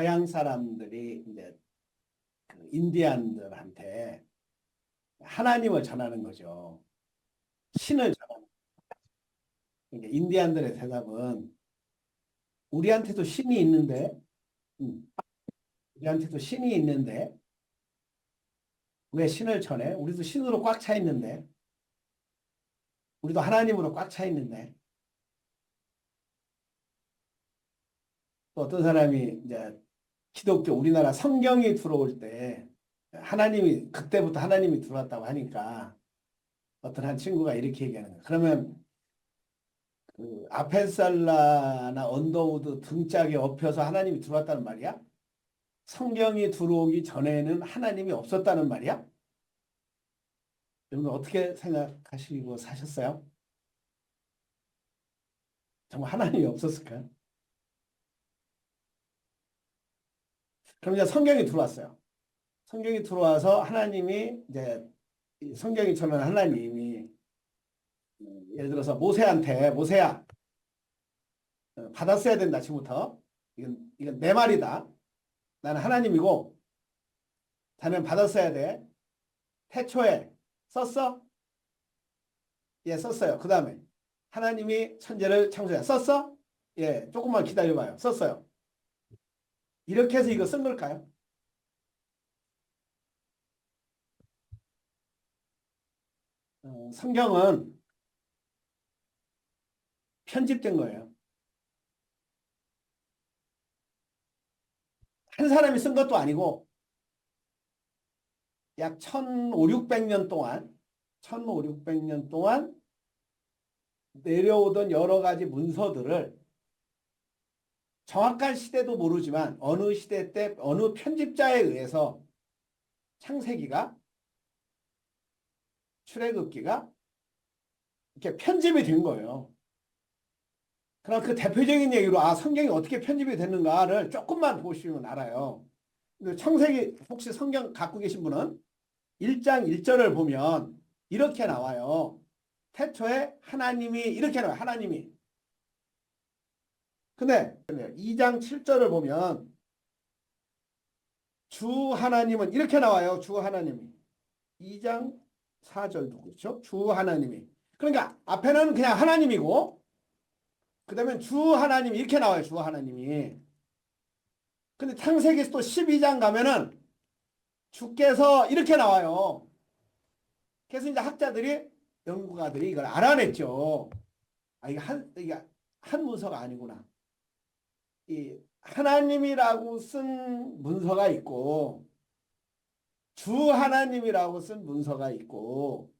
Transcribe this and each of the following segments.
서양 사람들이 이제 그 인디안들한테 하나님을 전하는 거죠. 신을 전하는. 그러니까 인디안들의 대답은 우리한테도 신이 있는데, 음, 우리한테도 신이 있는데 왜 신을 전해? 우리도 신으로 꽉 차 있는데, 우리도 하나님으로 꽉 차 있는데. 또 어떤 사람이 이제 기독교 우리나라 성경이 들어올 때 하나님이 그때부터 하나님이 들어왔다고 하니까 어떤 한 친구가 이렇게 얘기하는 거야. 그러면 그 아펜살라나 언더우드 등짝에 업혀서 하나님이 들어왔다는 말이야? 성경이 들어오기 전에는 하나님이 없었다는 말이야? 여러분 어떻게 생각하시고 사셨어요? 정말 하나님이 없었을까요? 그럼 이제 성경이 들어왔어요. 성경이 들어와서 하나님이 이제 성경이 전하는 하나님이 예를 들어서 모세한테 모세야 받았어야 된다 지금부터 이건 내 말이다. 나는 하나님이고 자네는 받았어야 돼. 태초에 썼어? 예, 썼어요. 그 다음에 하나님이 천지를 창조해 썼어? 예, 조금만 기다려봐요. 썼어요. 이렇게 해서 이거 쓴 걸까요? 성경은 편집된 거예요. 한 사람이 쓴 것도 아니고 약 1500년 동안 1500년 동안 내려오던 여러 가지 문서들을 정확한 시대도 모르지만 어느 시대 때 어느 편집자에 의해서 창세기가 출애굽기가 이렇게 편집이 된 거예요. 그럼 그 대표적인 얘기로 성경이 어떻게 편집이 됐는가를 조금만 보시면 알아요. 창세기 혹시 성경 갖고 계신 분은 1장 1절을 보면 이렇게 나와요. 태초에 하나님이 이렇게 나와요. 하나님이. 근데 2장 7절을 보면 주 하나님은 이렇게 나와요. 주 하나님이. 2장 4절도 그렇죠. 주 하나님이. 그러니까 앞에는 그냥 하나님이고 그 다음에 주 하나님이 이렇게 나와요. 주 하나님이. 근데 창세기 또 12장 가면은 주께서 이렇게 나와요. 그래서 이제 학자들이 연구가들이 이걸 알아냈죠. 이게 한 문서가 아니구나. 이 하나님이라고 쓴 문서가 있고 주 하나님이라고 쓴 문서가 있고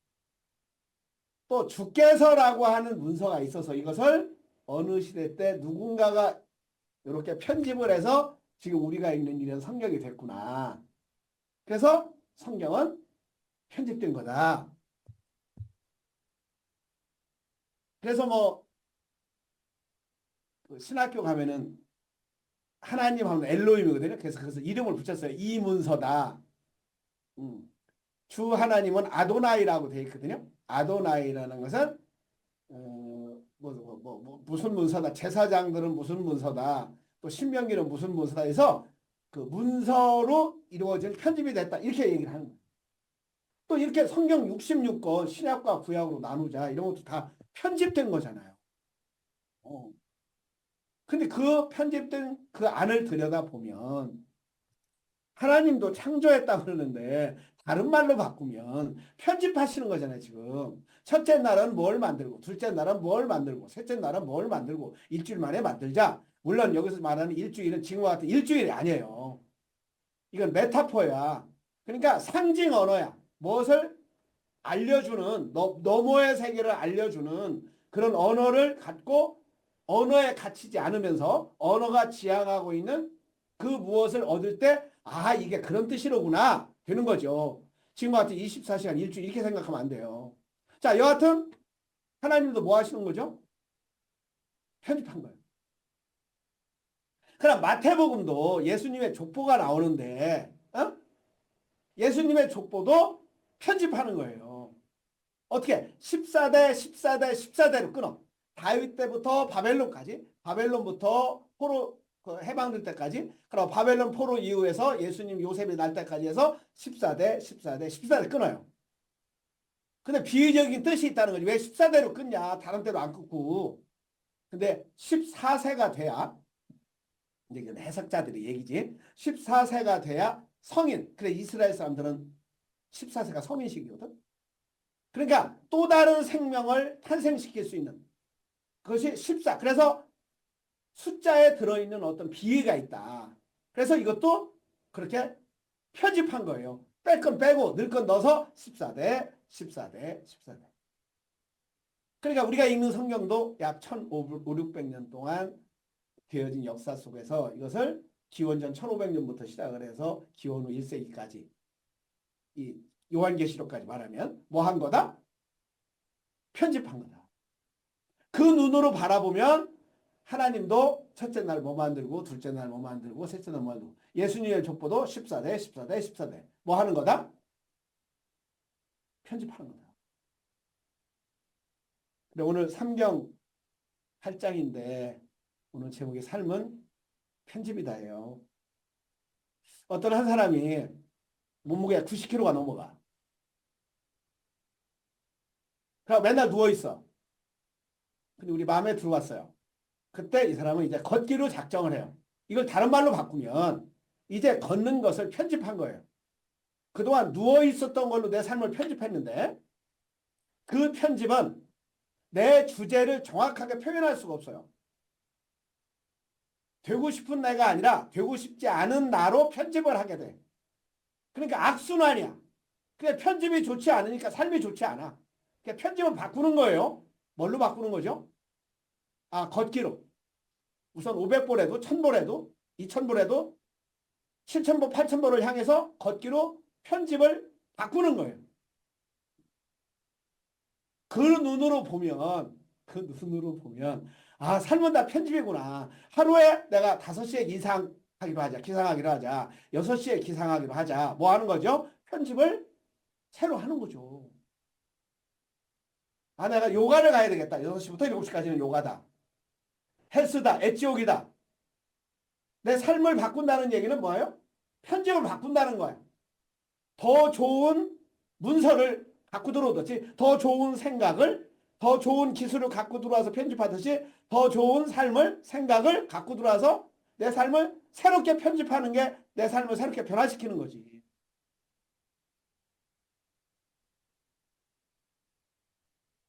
또 주께서라고 하는 문서가 있어서 이것을 어느 시대 때 누군가가 이렇게 편집을 해서 지금 우리가 읽는 이런 성경이 됐구나. 그래서 성경은 편집된 거다. 그래서 그 신학교 가면은 하나님 하면 엘로힘이거든요. 그래서 이름을 붙였어요. 이 문서다. 주 하나님은 아도나이라고 되어 있거든요. 아도나이라는 것은 무슨 문서다. 제사장들은 무슨 문서다. 또 신명기는 무슨 문서다 해서 그 문서로 이루어진 편집이 됐다. 이렇게 얘기를 하는 거예요. 또 이렇게 성경 66권 신약과 구약으로 나누자. 이런 것도 다 편집된 거잖아요. 근데 그 편집된 그 안을 들여다보면 하나님도 창조했다 그러는데 다른 말로 바꾸면 편집하시는 거잖아요, 지금. 첫째 날은 뭘 만들고, 둘째 날은 뭘 만들고, 셋째 날은 뭘 만들고, 일주일 만에 만들자. 물론 여기서 말하는 일주일은 지금과 같은 일주일이 아니에요. 이건 메타포야. 그러니까 상징 언어야. 무엇을 알려주는, 너머의 세계를 알려주는 그런 언어를 갖고 언어에 갇히지 않으면서 언어가 지향하고 있는 그 무엇을 얻을 때 이게 그런 뜻이로구나 되는 거죠. 지금 같은 24시간 일주일 이렇게 생각하면 안 돼요. 자, 여하튼 하나님도 뭐 하시는 거죠? 편집한 거예요. 그럼 마태복음도 예수님의 족보가 나오는데 예수님의 족보도 편집하는 거예요. 어떻게? 14대, 14대, 14대로 끊어. 다윗 때부터 바벨론까지, 바벨론부터 포로 그 해방될 때까지. 그리고 바벨론 포로 이후에서 예수님 요셉이 날 때까지 해서 14대, 14대, 14대 끊어요. 근데 비유적인 뜻이 있다는 거지. 왜 14대로 끊냐? 다른 때로 안 끊고. 근데 14세가 돼야, 이제 이건 해석자들의 얘기지. 14세가 돼야 성인. 그래, 이스라엘 사람들은 14세가 성인식이거든. 그러니까 또 다른 생명을 탄생시킬 수 있는 그것이 14. 그래서 숫자에 들어있는 어떤 비위가 있다. 그래서 이것도 그렇게 편집한 거예요. 뺄 건 빼고 넣을 건 넣어서 14대, 14대, 14대. 그러니까 우리가 읽는 성경도 약 1500년 동안 되어진 역사 속에서 이것을 기원전 1500년부터 시작을 해서 기원 후 1세기까지 이 요한계시록까지 말하면 뭐 한 거다? 편집한 거다. 그 눈으로 바라보면 하나님도 첫째 날 뭐 만들고 둘째 날 뭐 만들고 셋째 날 뭐 만들고 예수님의 족보도 14대 14대 14대 뭐 하는 거다? 편집하는 거다. 근데 오늘 3경 8장인데 오늘 제목이 삶은 편집이다예요. 어떤 한 사람이 몸무게가 90kg가 넘어가. 그럼 맨날 누워있어. 근데 우리 마음에 들어왔어요. 그때 이 사람은 이제 걷기로 작정을 해요. 이걸 다른 말로 바꾸면 이제 걷는 것을 편집한 거예요. 그동안 누워있었던 걸로 내 삶을 편집했는데 그 편집은 내 주제를 정확하게 표현할 수가 없어요. 되고 싶은 내가 아니라 되고 싶지 않은 나로 편집을 하게 돼. 그러니까 악순환이야. 그냥 편집이 좋지 않으니까 삶이 좋지 않아. 그러니까 편집은 바꾸는 거예요. 뭘로 바꾸는 거죠? 아, 걷기로. 우선 500보래도 1000보래도 2000보래도 7000보 8000보를 향해서 걷기로 편집을 바꾸는 거예요. 그 눈으로 보면 아, 삶은 다 편집이구나. 하루에 내가 5시에 기상하기로 하자. 기상하기로 하자. 6시에 기상하기로 하자. 뭐 하는 거죠? 편집을 새로 하는 거죠. 아, 내가 요가를 가야 되겠다. 6시부터 7시까지는 요가다. 헬스다. 엣지옥이다. 내 삶을 바꾼다는 얘기는 뭐예요? 편집을 바꾼다는 거야. 더 좋은 문서를 갖고 들어오듯이 더 좋은 생각을 더 좋은 기술을 갖고 들어와서 편집하듯이 더 좋은 삶을 생각을 갖고 들어와서 내 삶을 새롭게 편집하는 게 내 삶을 새롭게 변화시키는 거지.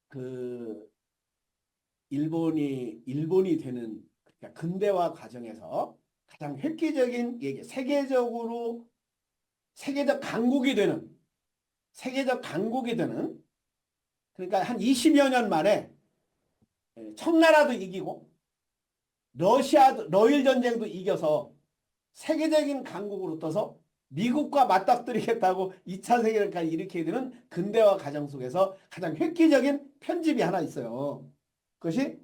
그 일본이 되는 그러니까 근대화 과정에서 가장 획기적인 얘기, 세계적 강국이 되는 그러니까 한 20여 년 만에 청나라도 이기고 러일 전쟁도 이겨서 세계적인 강국으로 떠서 미국과 맞닥뜨리겠다고 2차 세계대전까지 일으키게 되는 근대화 과정 속에서 가장 획기적인 편집이 하나 있어요. 그것이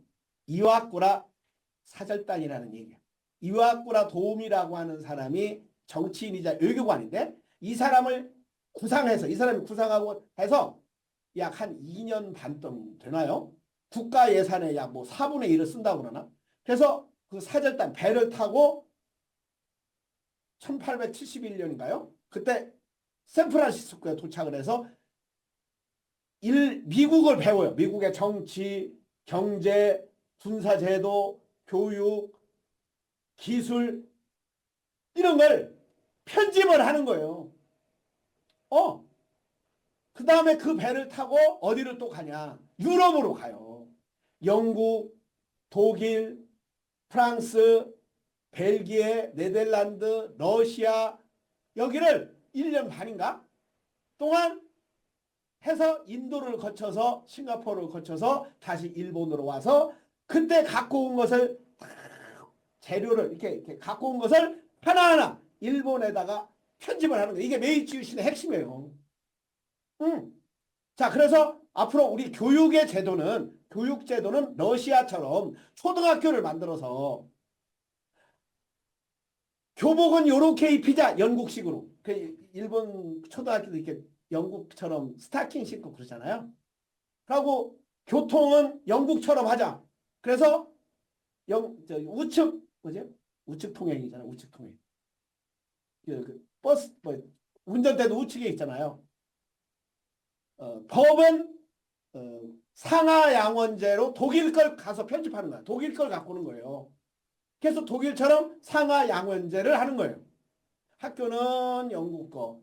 이와꾸라 사절단이라는 얘기예요. 이와꾸라 도움이라고 하는 사람이 정치인이자 외교관인데 이 사람이 구상하고 해서 약 한 2년 반 동안 되나요? 국가 예산의 약 뭐 4분의 1을 쓴다고 그러나? 그래서 그 사절단 배를 타고 1871년인가요? 그때 샌프란시스코에 도착을 해서 미국을 배워요. 미국의 정치, 경제, 군사제도, 교육, 기술 이런 걸 편집을 하는 거예요. 그 다음에 그 배를 타고 어디를 또 가냐? 유럽으로 가요. 영국, 독일, 프랑스, 벨기에, 네덜란드, 러시아 여기를 1년 반인가 동안 해서 인도를 거쳐서 싱가포르를 거쳐서 다시 일본으로 와서 그때 갖고 온 것을 재료를 이렇게 갖고 온 것을 하나하나 일본에다가 편집을 하는 거예요. 이게 메이치 유신의 핵심이에요. 자, 그래서 앞으로 우리 교육제도는 러시아처럼 초등학교를 만들어서 교복은 요렇게 입히자, 영국식으로. 일본 초등학교도 이렇게 영국처럼 스타킹 신고 그러잖아요. 그리고 교통은 영국처럼 하자. 그래서 우측, 뭐지? 우측 통행이잖아요. 우측 통행. 버스 뭐 운전대도 우측에 있잖아요. 법은 상하 양원제로 독일 걸 가서 편집하는 거야. 독일 걸 갖고 오는 거예요. 그래서 독일처럼 상하 양원제를 하는 거예요. 학교는 영국 거,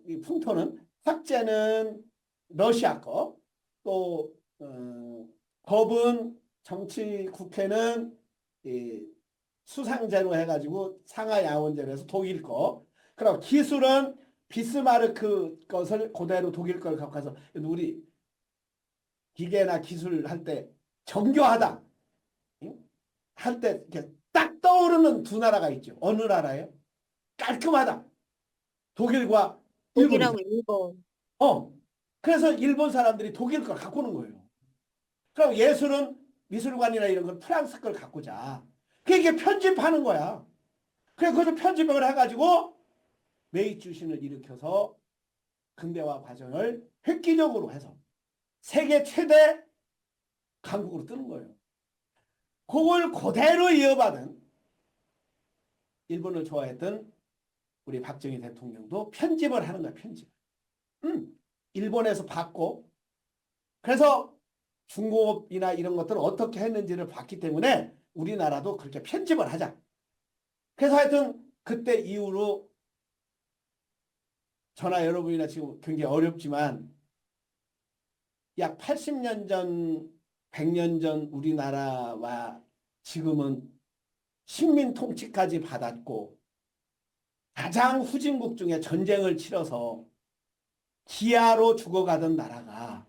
이 풍토는 삭제는 러시아 거, 또 법은 정치 국회는 이 수상제로 해가지고 상하 양원제로 해서 독일 거. 그리고 기술은 비스마르크 것을 그대로 독일 걸 갖고 가서 우리 기계나 기술 할 때 정교하다 할 때 딱 떠오르는 두 나라가 있죠. 어느 나라예요? 깔끔하다. 독일과 일본이죠. 독일하고 일본. 그래서 일본 사람들이 독일 걸 갖고 오는 거예요. 그럼 예술은 미술관이나 이런 건 프랑스 걸 갖고 자. 그게 편집하는 거야. 그래서 그것을 편집을 해가지고 메이주신을 일으켜서 근대화 과정을 획기적으로 해서 세계 최대 강국으로 뜨는 거예요. 그걸 그대로 이어받은 일본을 좋아했던 우리 박정희 대통령도 편집을 하는 거야. 편집. 일본에서 봤고 그래서 중공업이나 이런 것들을 어떻게 했는지를 봤기 때문에 우리나라도 그렇게 편집을 하자. 그래서 하여튼 그때 이후로 저나 여러분이나 지금 굉장히 어렵지만 약 80년 전, 100년 전 우리나라와 지금은 식민 통치까지 받았고 가장 후진국 중에 전쟁을 치러서 기아로 죽어가던 나라가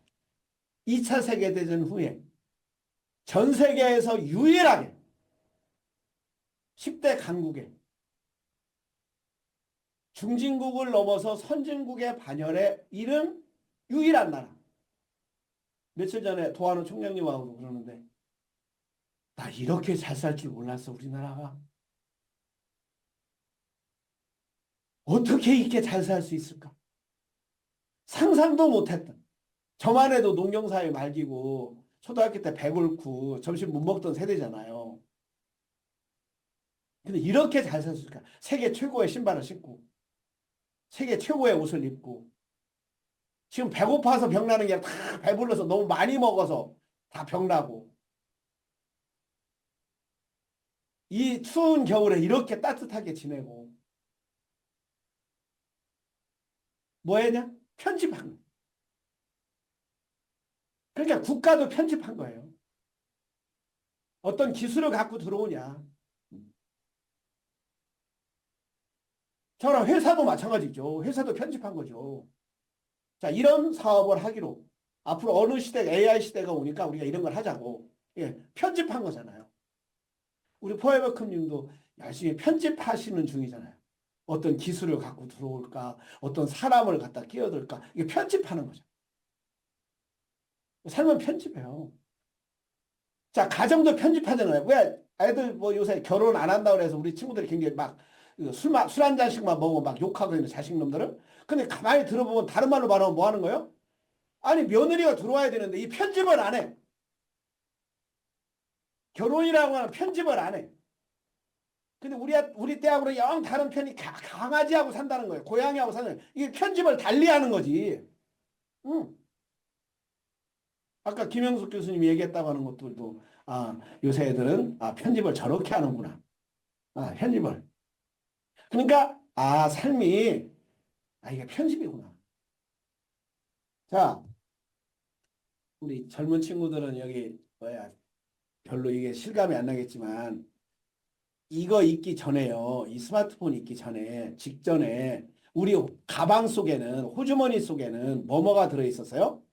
2차 세계대전 후에 전 세계에서 유일하게 10대 강국에 중진국을 넘어서 선진국의 반열에 이른 유일한 나라. 며칠 전에 도하노 총장님하고 그러는데 나 이렇게 잘 살 줄 몰랐어 우리나라가. 어떻게 이렇게 잘 살 수 있을까? 상상도 못했던. 저만 해도 농경사회 말기고 초등학교 때 배골고 점심 못 먹던 세대잖아요. 근데 이렇게 잘 살 수 있을까? 세계 최고의 신발을 신고 세계 최고의 옷을 입고 지금 배고파서 병나는 게 다 배불러서 너무 많이 먹어서 다 병나고 이 추운 겨울에 이렇게 따뜻하게 지내고 뭐 했냐? 편집한 거예요. 그러니까 국가도 편집한 거예요. 어떤 기술을 갖고 들어오냐. 저랑 회사도 마찬가지죠. 회사도 편집한 거죠. 자, 이런 사업을 하기로 앞으로 어느 시대 AI 시대가 오니까 우리가 이런 걸 하자고 편집한 거잖아요. 우리 포에버컵 님도 열심히 편집하시는 중이잖아요. 어떤 기술을 갖고 들어올까, 어떤 사람을 갖다 끼어들까, 이게 편집하는 거죠. 삶은 편집해요. 자, 가정도 편집하잖아요. 왜 애들 뭐 요새 결혼 안 한다고 해서 우리 친구들이 굉장히 막 술 한 잔씩만 먹으면 막 욕하고 있는 자식놈들은. 근데 가만히 들어보면 다른 말로 말하면 뭐 하는 거예요? 아니, 며느리가 들어와야 되는데 이 편집을 안 해. 결혼이라고 하는 편집을 안 해. 근데 우리 때하고는 영 다른 편이 강아지하고 산다는 거예요. 고양이하고 사는 거예요. 이게 편집을 달리 하는 거지. 응. 아까 김영숙 교수님이 얘기했다고 하는 것들도 요새 애들은 편집을 저렇게 하는구나. 편집을. 그러니까 삶이 이게 편집이구나. 자, 우리 젊은 친구들은 여기 별로 이게 실감이 안 나겠지만 이거 있기 전에요. 이 스마트폰 있기 전에 직전에 우리 가방 속에는 호주머니 속에는 뭐가 들어있었어요?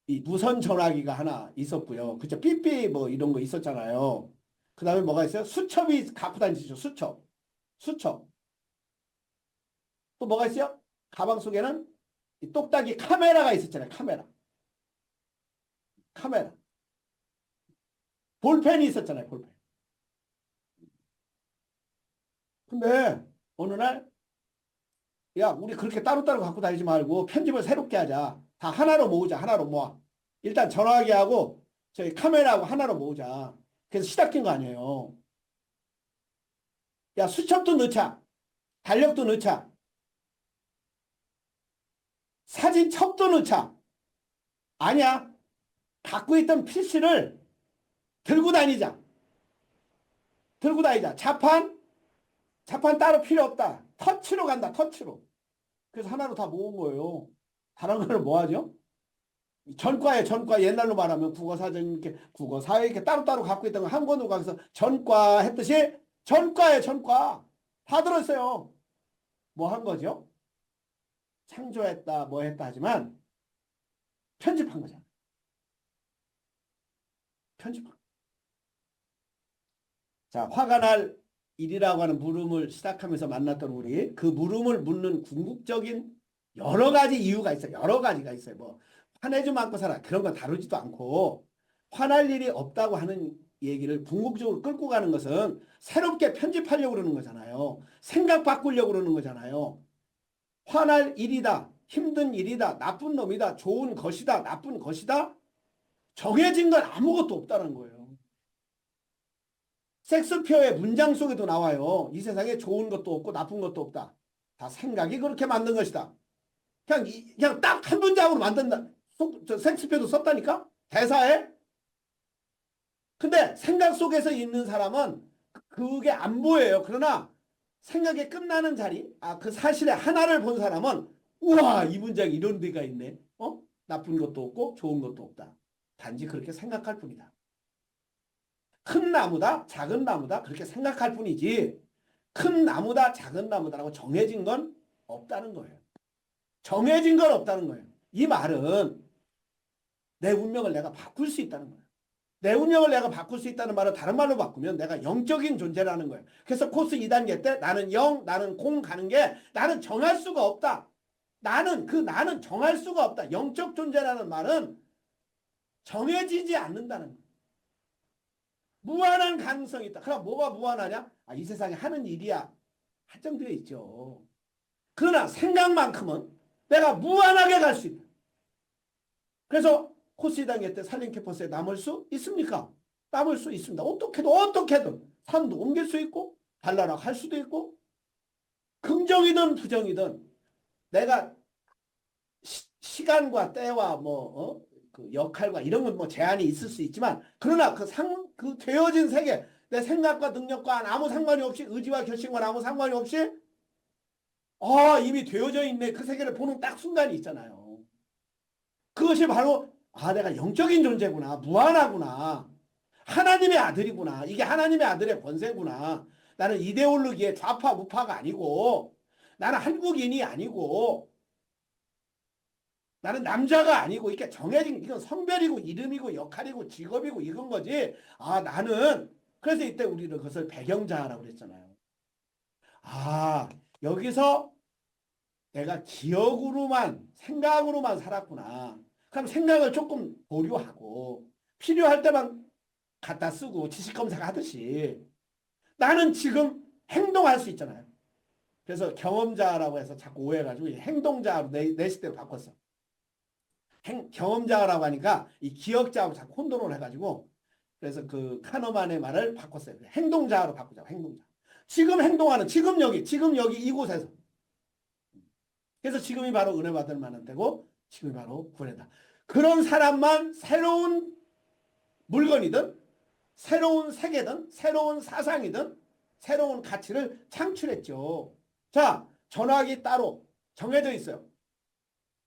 이 무선 전화기가 하나 있었고요. 그죠? 삐삐 뭐 이런 거 있었잖아요. 그 다음에 뭐가 있어요? 수첩이 갖고 다니시죠. 수첩. 수첩. 또 뭐가 있어요? 가방 속에는 이 똑딱이 카메라가 있었잖아요. 카메라. 카메라. 볼펜이 있었잖아요. 볼펜. 근데 어느 날 야, 우리 그렇게 따로따로 갖고 다니지 말고 편집을 새롭게 하자. 다 하나로 모으자. 하나로 모아. 일단 전화기하고 저희 카메라하고 하나로 모으자. 그래서 시작된 거 아니에요. 야, 수첩도 넣자. 달력도 넣자. 사진첩도 넣자. 아니야. 갖고 있던 PC를 들고 다니자. 들고 다니자. 자판 따로 필요 없다. 터치로 간다. 터치로. 그래서 하나로 다 모은 거예요. 다른 거는 뭐 하죠? 전과 옛날로 말하면 국어사전 이렇게 국어사회 이렇게 따로따로 갖고 있던 거 한 권으로 가서 전과 했듯이 전과에 전과 다 들었어요. 뭐 한 거죠? 창조했다 뭐 했다 하지만 편집한 거잖아. 편집한. 자, 화가 날 일이라고 하는 물음을 시작하면서 만났던 우리 그 물음을 묻는 궁극적인 여러 가지 이유가 있어요. 여러 가지가 있어요. 뭐 화내지 않고 살아 그런 건 다루지도 않고 화날 일이 없다고 하는 얘기를 궁극적으로 끌고 가는 것은 새롭게 편집하려고 그러는 거잖아요. 생각 바꾸려고 그러는 거잖아요. 화날 일이다. 힘든 일이다. 나쁜 놈이다. 좋은 것이다. 나쁜 것이다. 정해진 건 아무것도 없다는 거예요. 섹스피어의 문장 속에도 나와요. 이 세상에 좋은 것도 없고 나쁜 것도 없다. 다 생각이 그렇게 만든 것이다. 그냥 딱 한 문장으로 만든다. 섹스피어도 썼다니까? 대사에? 근데 생각 속에서 있는 사람은 그게 안 보여요. 그러나 생각이 끝나는 자리, 그 사실의 하나를 본 사람은 우와, 이 문장에 이런 데가 있네. 나쁜 것도 없고 좋은 것도 없다. 단지 그렇게 생각할 뿐이다. 큰 나무다, 작은 나무다 그렇게 생각할 뿐이지 큰 나무다, 작은 나무다라고 정해진 건 없다는 거예요. 정해진 건 없다는 거예요. 이 말은 내 운명을 내가 바꿀 수 있다는 거예요. 내 운명을 내가 바꿀 수 있다는 말을 다른 말로 바꾸면 내가 영적인 존재라는 거예요. 그래서 코스 2단계 때 나는 영, 나는 공 가는 게 나는 정할 수가 없다. 나는 정할 수가 없다. 영적 존재라는 말은 정해지지 않는다는 거예요. 무한한 가능성이 있다. 그럼 뭐가 무한하냐? 이 세상에 하는 일이야. 한정되어 있죠. 그러나 생각만큼은 내가 무한하게 갈 수 있다. 그래서 코스 2단계 때 살림 캠퍼스에 남을 수 있습니까? 남을 수 있습니다. 어떻게든 산도 옮길 수 있고 발나락 할 수도 있고 긍정이든 부정이든 내가 시간과 때와 그 역할과 이런 건 뭐 제한이 있을 수 있지만 그러나 그 되어진 세계 내 생각과 능력과 아무 상관이 없이 의지와 결심과 아무 상관이 없이 이미 되어져 있네. 그 세계를 보는 딱 순간이 있잖아요. 그것이 바로 내가 영적인 존재구나. 무한하구나. 하나님의 아들이구나. 이게 하나님의 아들의 권세구나. 나는 이데올로기의 좌파 우파가 아니고 나는 한국인이 아니고 나는 남자가 아니고 이렇게 정해진 이건 성별이고 이름이고 역할이고 직업이고 이건 거지. 나는 그래서 이때 우리는 그것을 배경자라고 그랬잖아요. 여기서 내가 기억으로만 생각으로만 살았구나. 그럼 생각을 조금 보류하고 필요할 때만 갖다 쓰고 지식검사가 하듯이 나는 지금 행동할 수 있잖아요. 그래서 경험자라고 해서 자꾸 오해해가지고 행동자로 내 식대로 바꿨어. 경험자라고 하니까 이 기억자하고 자꾸 혼돈을 해가지고 그래서 그 카너만의 말을 바꿨어요. 행동자로 바꾸자고. 행동자. 지금 행동하는 지금 여기 이곳에서. 그래서 지금이 바로 은혜 받을 만한 때고 지금이 바로 구원이다. 그런 사람만 새로운 물건이든 새로운 세계든 새로운 사상이든 새로운 가치를 창출했죠. 자, 전화기 따로 정해져 있어요.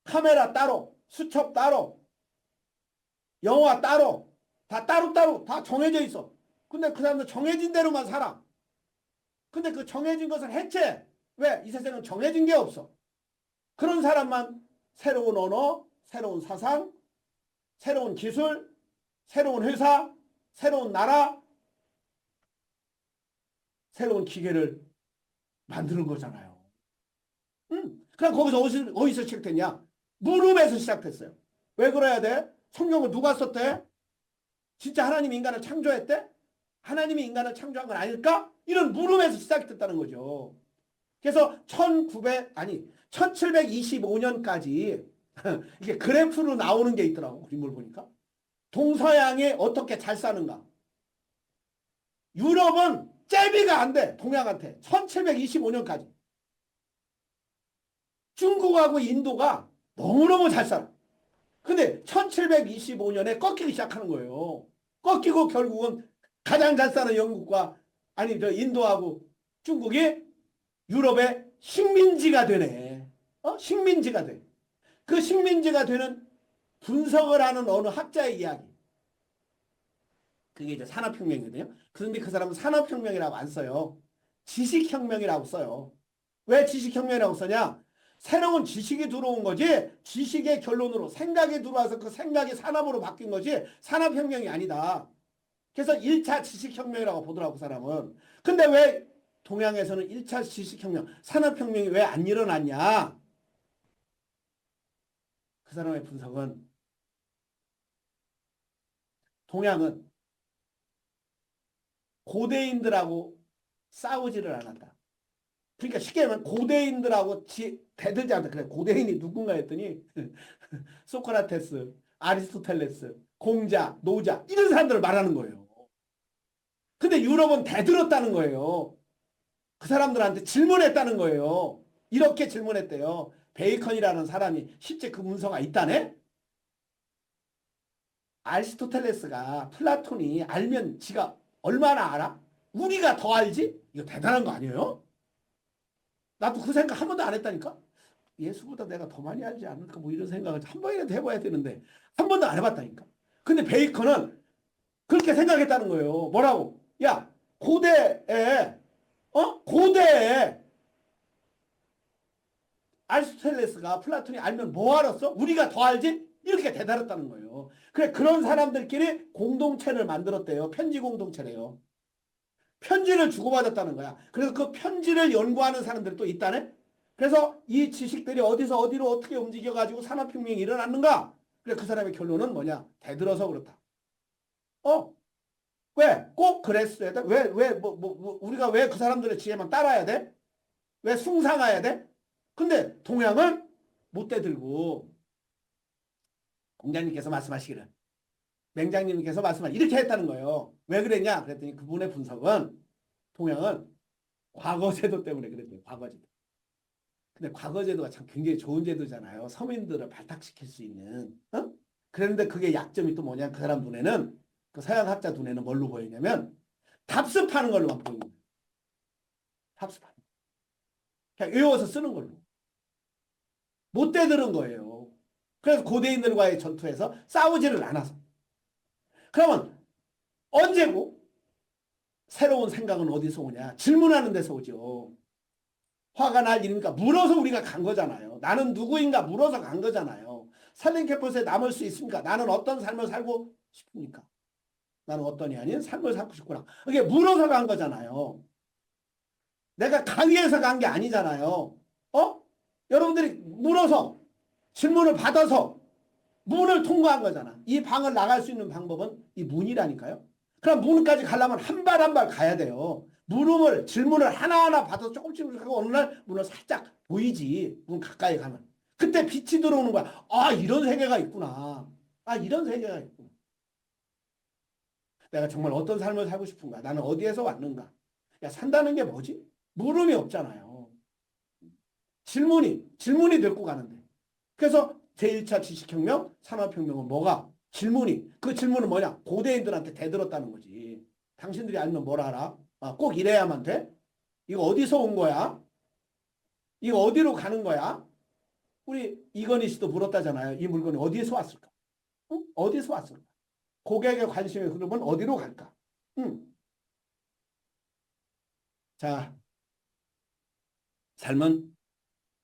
카메라 따로, 수첩 따로, 영화 따로, 다 따로따로 다 정해져 있어. 근데 그 사람들 정해진 대로만 살아. 근데 그 정해진 것을 해체. 왜? 이 세상은 정해진 게 없어. 그런 사람만 새로운 언어, 새로운 사상, 새로운 기술, 새로운 회사, 새로운 나라, 새로운 기계를 만드는 거잖아요. 그럼 거기서 어디서 시작됐냐? 물음에서 시작됐어요. 왜 그래야 돼? 성경을 누가 썼대? 진짜 하나님이 인간을 창조했대? 하나님이 인간을 창조한 건 아닐까? 이런 물음에서 시작됐다는 거죠. 그래서 1725년까지 이게 그래프로 나오는 게 있더라고. 그림을 보니까. 동서양에 어떻게 잘 사는가. 유럽은 째비가 안 돼. 동양한테. 1725년까지. 중국하고 인도가 너무너무 잘 살아. 근데 1725년에 꺾이기 시작하는 거예요. 꺾이고 결국은 가장 잘 사는 영국과 아니 저 인도하고 중국이 유럽의 식민지가 되네. 식민지가 돼. 그 식민지가 되는 분석을 하는 어느 학자의 이야기. 그게 이제 산업혁명이거든요. 그런데 그 사람은 산업혁명이라고 안 써요. 지식혁명이라고 써요. 왜 지식혁명이라고 써냐? 새로운 지식이 들어온 거지 지식의 결론으로 생각이 들어와서 그 생각이 산업으로 바뀐 거지 산업혁명이 아니다. 그래서 1차 지식혁명이라고 보더라고 그 사람은. 근데 왜 동양에서는 1차 지식혁명, 산업혁명이 왜 안 일어났냐? 그 사람의 분석은 동양은 고대인들하고 싸우지를 않았다. 그러니까 쉽게 말하면 고대인들하고 대들지 않다. 그래 고대인이 누군가 했더니 소크라테스, 아리스토텔레스, 공자, 노자 이런 사람들을 말하는 거예요. 근데 유럽은 대들었다는 거예요. 그 사람들한테 질문했다는 거예요. 이렇게 질문했대요. 베이컨이라는 사람이 실제 그 문서가 있다네? 아리스토텔레스가 플라톤이 알면 지가 얼마나 알아? 우리가 더 알지? 이거 대단한 거 아니에요? 나도 그 생각 한 번도 안 했다니까? 예수보다 내가 더 많이 알지 않을까? 뭐 이런 생각을 한 번이라도 해봐야 되는데 한 번도 안 해봤다니까? 근데 베이컨은 그렇게 생각했다는 거예요. 뭐라고? 야, 고대에 아리스토텔레스가 플라톤이 알면 뭐 알았어? 우리가 더 알지? 이렇게 대단했다는 거예요. 그래 그런 사람들끼리 공동체를 만들었대요. 편지 공동체래요. 편지를 주고받았다는 거야. 그래서 그 편지를 연구하는 사람들이 또 있다네? 그래서 이 지식들이 어디서 어디로 어떻게 움직여가지고 산업혁명이 일어났는가? 그래 그 사람의 결론은 뭐냐? 대들어서 그렇다. 왜? 꼭 그랬어야 돼? 우리가 왜 그 사람들의 지혜만 따라야 돼? 왜 숭상해야 돼? 근데 동양은 못 대들고 공자님께서 말씀하시기를 맹장님께서 이렇게 했다는 거예요. 왜 그랬냐? 그랬더니 그분의 분석은 동양은 과거제도 때문에 그랬대요. 과거제도. 근데 과거제도가 참 굉장히 좋은 제도잖아요. 서민들을 발탁시킬 수 있는. 그런데 그게 약점이 또 뭐냐? 그 사람 눈에는 그 서양 학자 눈에는 뭘로 보이냐면 답습하는 걸로만 보이는 거예요. 답습하는 거. 그냥 외워서 쓰는 걸로. 못 대들은 거예요. 그래서 고대인들과의 전투에서 싸우지를 않아서. 그러면 언제고? 새로운 생각은 어디서 오냐? 질문하는 데서 오죠. 화가 날 일입니까? 물어서 우리가 간 거잖아요. 나는 누구인가 물어서 간 거잖아요. 살림 캠퍼스에 남을 수 있습니까? 나는 어떤 삶을 살고 싶습니까? 나는 어떤이 아닌 삶을 살고 싶구나. 이게 물어서 간 거잖아요. 내가 강의해서 간 게 아니잖아요. 여러분들이 물어서 질문을 받아서 문을 통과한 거잖아. 이 방을 나갈 수 있는 방법은 이 문이라니까요. 그럼 문까지 가려면 한 발 한 발 가야 돼요. 질문을 하나하나 받아서 조금씩 하고 어느 날 문을 살짝 보이지. 문 가까이 가면. 그때 빛이 들어오는 거야. 아, 이런 세계가 있구나. 아, 이런 세계가 있구나. 내가 정말 어떤 삶을 살고 싶은가? 나는 어디에서 왔는가? 야, 산다는 게 뭐지? 물음이 없잖아요. 질문이 데리고 가는데. 그래서 제1차 지식혁명, 산업혁명은 뭐가? 그 질문은 뭐냐? 고대인들한테 대들었다는 거지. 당신들이 알면 뭘 알아? 꼭 이래야만 돼? 이거 어디서 온 거야? 이거 어디로 가는 거야? 우리 이건희 씨도 물었다잖아요. 이 물건이 어디에서 왔을까? 응? 어디서 왔을까? 고객의 관심의 흐름은 어디로 갈까? 자, 삶은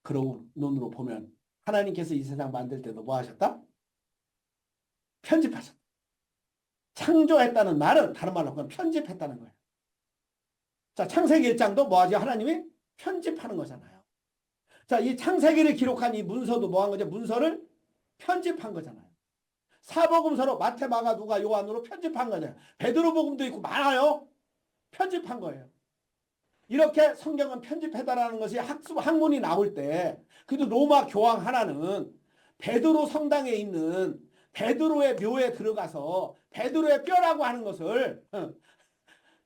그런 눈으로 보면 하나님께서 이 세상 만들 때도 뭐 하셨다? 편집하셨다. 창조했다는 말은 다른 말로 하면 편집했다는 거예요. 자, 창세기 1장도 뭐 하죠? 하나님이 편집하는 거잖아요. 자, 이 창세기를 기록한 이 문서도 뭐 한 거죠? 문서를 편집한 거잖아요. 사복음서로 마태, 마가, 누가, 요한으로 편집한 거잖아요. 베드로복음도 있고 많아요. 편집한 거예요. 이렇게 성경은 편집해달라는 것이 학문이 나올 때 그래도 로마 교황 하나는 베드로 성당에 있는 베드로의 묘에 들어가서 베드로의 뼈라고 하는 것을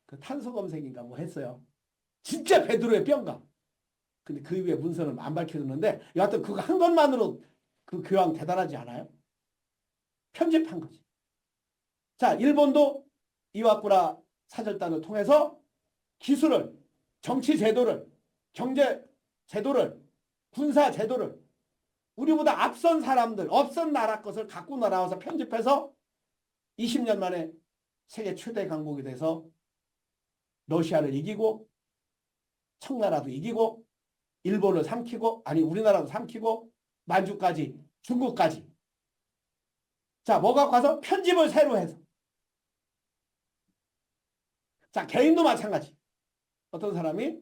그 탄소 검색인가 뭐 했어요. 진짜 베드로의 뼈인가. 근데 그 이후에 문서는 안 밝혀졌는데 여하튼 그거 한 것만으로 그 교황 대단하지 않아요? 편집한 거지. 자, 일본도 이와쿠라 사절단을 통해서 기술을, 정치 제도를, 경제 제도를, 군사 제도를 우리보다 앞선 사람들, 앞선 나라 것을 갖고 날아와서 편집해서 20년 만에 세계 최대 강국이 돼서 러시아를 이기고 청나라도 이기고 일본을 삼키고 아니 우리나라도 삼키고 만주까지 중국까지. 자, 뭐가 가서 편집을 새로 해서. 자, 개인도 마찬가지. 어떤 사람이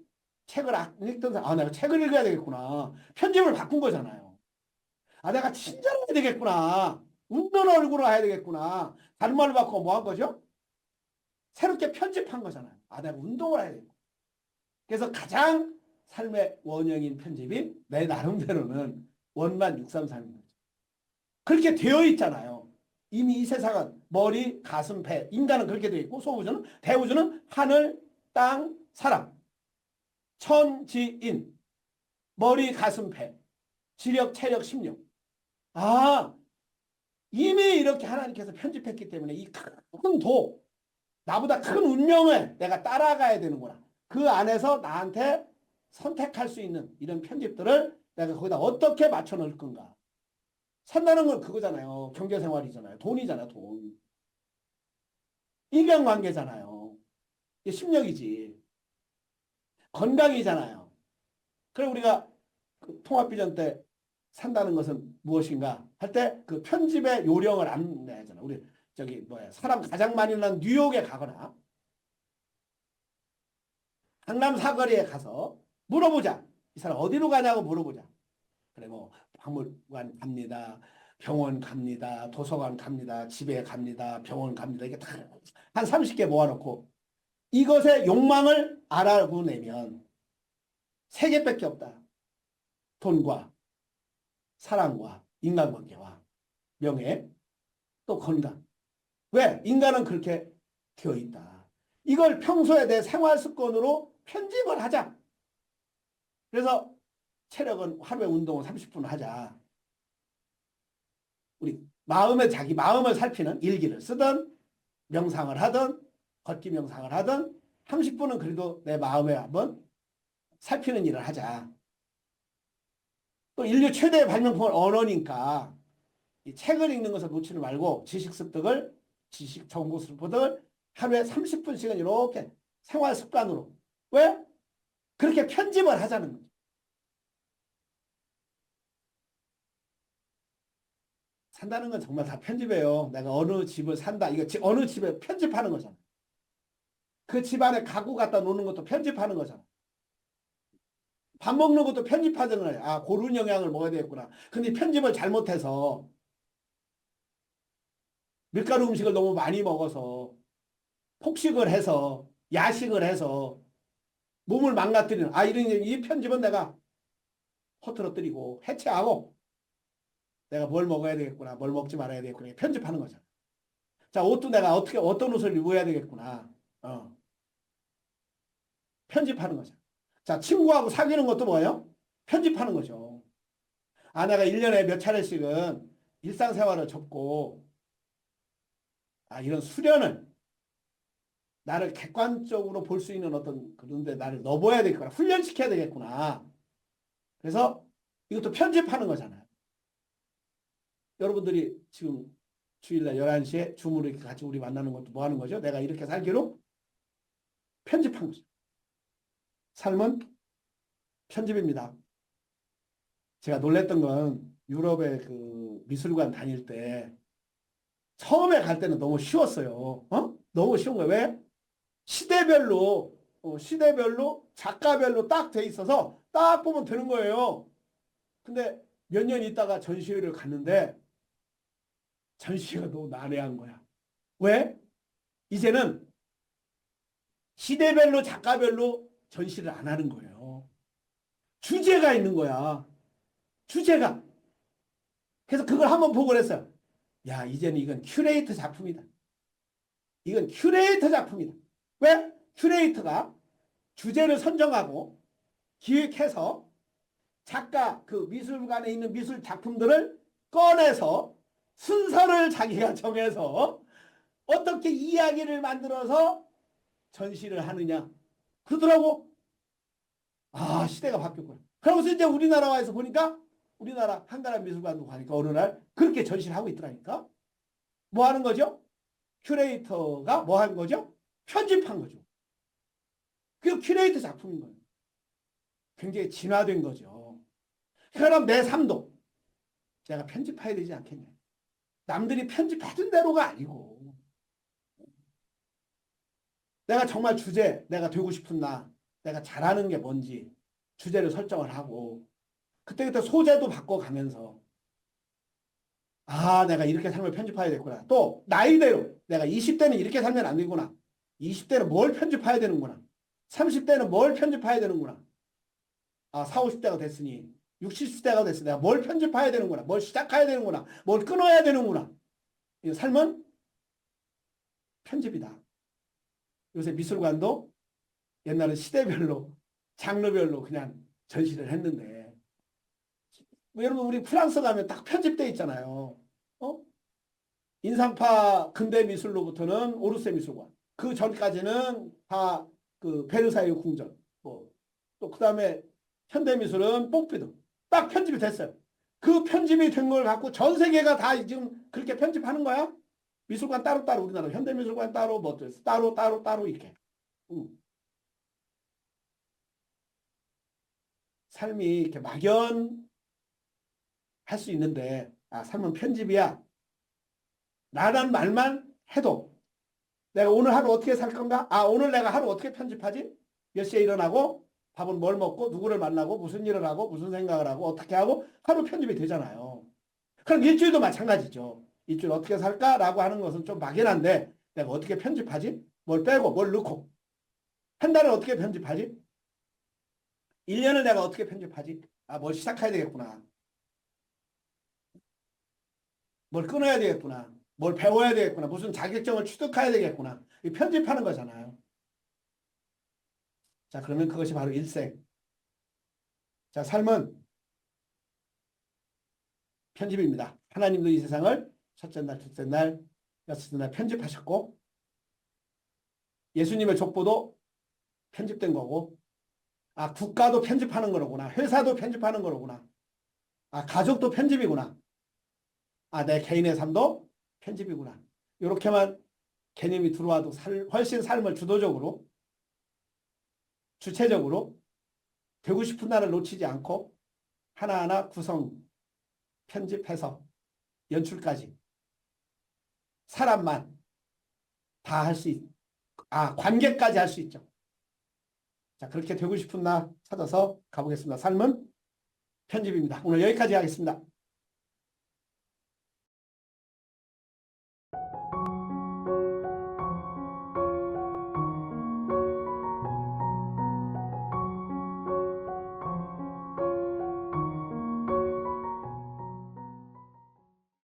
책을 읽던 사람, 아, 내가 책을 읽어야 되겠구나. 편집을 바꾼 거잖아요. 아, 내가 친절해야 되겠구나. 웃는 얼굴로 해야 되겠구나. 다른 말로 바꾸고 뭐 한 거죠? 새롭게 편집한 거잖아요. 아, 내가 운동을 해야 되겠구나. 그래서 가장 삶의 원형인 편집이 내 나름대로는 원만 633인 거죠. 그렇게 되어 있잖아요. 이미 이 세상은 머리, 가슴, 배. 인간은 그렇게 되어 있고 소우주는, 대우주는 하늘, 땅, 사람. 천지인. 머리, 가슴, 배. 지력, 체력, 심력. 아, 이미 이렇게 하나님께서 편집했기 때문에 이 큰 도, 나보다 큰 운명을 내가 따라가야 되는구나. 그 안에서 나한테 선택할 수 있는 이런 편집들을 내가 거기다 어떻게 맞춰 넣을 건가. 산다는 건 그거잖아요. 경제생활이잖아요. 돈이잖아요. 돈. 인간관계잖아요. 이게 심력이지. 건강이잖아요. 그래 우리가 그 통합비전 때 산다는 것은 무엇인가 할 때 그 편집의 요령을 안내하잖아. 우리 저기 뭐야 사람 가장 많이 난 뉴욕에 가거나 강남 사거리에 가서 물어보자. 이 사람 어디로 가냐고 물어보자. 그래 뭐 박물관 갑니다. 병원 갑니다. 도서관 갑니다. 집에 갑니다. 병원 갑니다. 이게 다 한 30개 모아놓고 이것의 욕망을 알아내면 세 개밖에 없다. 돈과 사랑과 인간관계와 명예 또 건강. 왜? 인간은 그렇게 되어 있다. 이걸 평소에 내 생활 습관으로 편집을 하자. 그래서 체력은 하루에 운동을 30분 하자. 우리 마음에 자기 마음을 살피는 일기를 쓰든 명상을 하든 걷기 명상을 하든 30분은 그래도 내 마음에 한번 살피는 일을 하자. 또 인류 최대의 발명품은 언어니까 이 책을 읽는 것을 놓치지 말고 지식 습득을 지식 정보 습득을 하루에 30분씩은 이렇게 생활 습관으로 왜? 그렇게 편집을 하자는 거죠. 산다는 건 정말 다 편집이에요. 내가 어느 집을 산다. 이거 어느 집에 편집하는 거잖아. 그 집안에 가구 갖다 놓는 것도 편집하는 거잖아. 밥 먹는 것도 편집하잖아요. 아, 고른 영양을 먹어야 되겠구나. 근데 편집을 잘못해서 밀가루 음식을 너무 많이 먹어서 폭식을 해서 야식을 해서 몸을 망가뜨리는 이런 이 편집은 내가 허투루뜨리고 해체하고 내가 뭘 먹어야 되겠구나. 뭘 먹지 말아야 되겠구나. 편집하는 거잖아. 자, 옷도 내가 어떻게 어떤 옷을 입어야 되겠구나. 편집하는 거죠. 자, 친구하고 사귀는 것도 뭐예요? 편집하는 거죠. 내가 1년에 몇 차례씩은 일상생활을 접고, 이런 수련을, 나를 객관적으로 볼 수 있는 어떤, 그런데 나를 넣어봐야 되겠구나. 훈련시켜야 되겠구나. 그래서 이것도 편집하는 거잖아요. 여러분들이 지금 주일날 11시에 줌으로 이렇게 같이 우리 만나는 것도 뭐 하는 거죠? 내가 이렇게 살기로 편집한 거죠. 삶은 편집입니다. 제가 놀랬던 건 유럽의 그 미술관 다닐 때 처음에 갈 때는 너무 쉬웠어요. 너무 쉬운 거예요. 왜? 시대별로 작가별로 딱 돼 있어서 딱 보면 되는 거예요. 근데 몇 년 있다가 전시회를 갔는데 전시회가 너무 난해한 거야. 왜? 이제는 시대별로 작가별로 전시를 안 하는 거예요. 주제가 있는 거야. 주제가. 그래서 그걸 한번 보고 그랬어요. 야, 이제는 이건 큐레이터 작품이다. 이건 큐레이터 작품이다. 왜? 큐레이터가 주제를 선정하고 기획해서 작가 그 미술관에 있는 미술 작품들을 꺼내서 순서를 자기가 정해서 어떻게 이야기를 만들어서 전시를 하느냐 그러더라고. 아, 시대가 바뀌었구나. 그러면서 이제 우리나라에서 보니까 우리나라 한가람 미술관도 가니까 어느 날 그렇게 전시를 하고 있더라니까. 뭐 하는 거죠? 큐레이터가 뭐 한 거죠? 편집한 거죠. 그 큐레이터 작품인 거예요. 굉장히 진화된 거죠. 그럼 내 삶도 내가 편집해야 되지 않겠냐. 남들이 편집해준 대로가 아니고 내가 정말 주제, 내가 되고 싶은 나, 내가 잘하는 게 뭔지 주제를 설정을 하고 그때그때 소재도 바꿔가면서 아, 내가 이렇게 삶을 편집해야 되겠구나. 또 나이대로 내가 20대는 이렇게 살면 안 되구나. 20대는 뭘 편집해야 되는구나. 30대는 뭘 편집해야 되는구나. 아, 40, 50대가 됐으니 60, 70대가 됐으니 내가 뭘 편집해야 되는구나. 뭘 시작해야 되는구나. 뭘 끊어야 되는구나. 이 삶은 편집이다. 요새 미술관도 옛날에 시대별로 장르별로 그냥 전시를 했는데 뭐 여러분 우리 프랑스 가면 딱 편집돼 있잖아요. 어? 인상파 근대미술로부터는 오르세 미술관. 그 전까지는 다 그 베르사유 궁전. 뭐 또 그다음에 현대미술은 뽕피드. 딱 편집이 됐어요. 그 편집이 된 걸 갖고 전 세계가 다 지금 그렇게 편집하는 거야. 미술관 따로따로 우리나라 현대미술관 따로 뭐 따로 이렇게. 응. 삶이 이렇게 막연할 수 있는데 아, 삶은 편집이야. 라는 말만 해도 내가 오늘 하루 어떻게 살 건가? 아, 오늘 내가 하루 어떻게 편집하지? 몇 시에 일어나고 밥은 뭘 먹고 누구를 만나고 무슨 일을 하고 무슨 생각을 하고 어떻게 하고 하루 편집이 되잖아요. 그럼 일주일도 마찬가지죠. 일주일 어떻게 살까라고 하는 것은 좀 막연한데 내가 어떻게 편집하지? 뭘 빼고 뭘 넣고 한 달을 어떻게 편집하지? 1년을 내가 어떻게 편집하지? 아, 뭘 시작해야 되겠구나. 뭘 끊어야 되겠구나. 뭘 배워야 되겠구나. 무슨 자격증을 취득해야 되겠구나. 이 편집하는 거잖아요. 자, 그러면 그것이 바로 일생. 자, 삶은 편집입니다. 하나님도 이 세상을 첫째 날, 둘째 날, 여섯째 날 편집하셨고 예수님의 족보도 편집된 거고 아, 국가도 편집하는 거로구나. 회사도 편집하는 거로구나. 아, 가족도 편집이구나. 아, 내 개인의 삶도 편집이구나. 이렇게만 개념이 들어와도 훨씬 삶을 주도적으로 주체적으로 되고 싶은 날을 놓치지 않고 하나하나 구성, 편집해서 연출까지 사람만 다 할 수 관계까지 할 수 있죠. 자, 그렇게 되고 싶은 날 찾아서 가보겠습니다. 삶은 편집입니다. 오늘 여기까지 하겠습니다.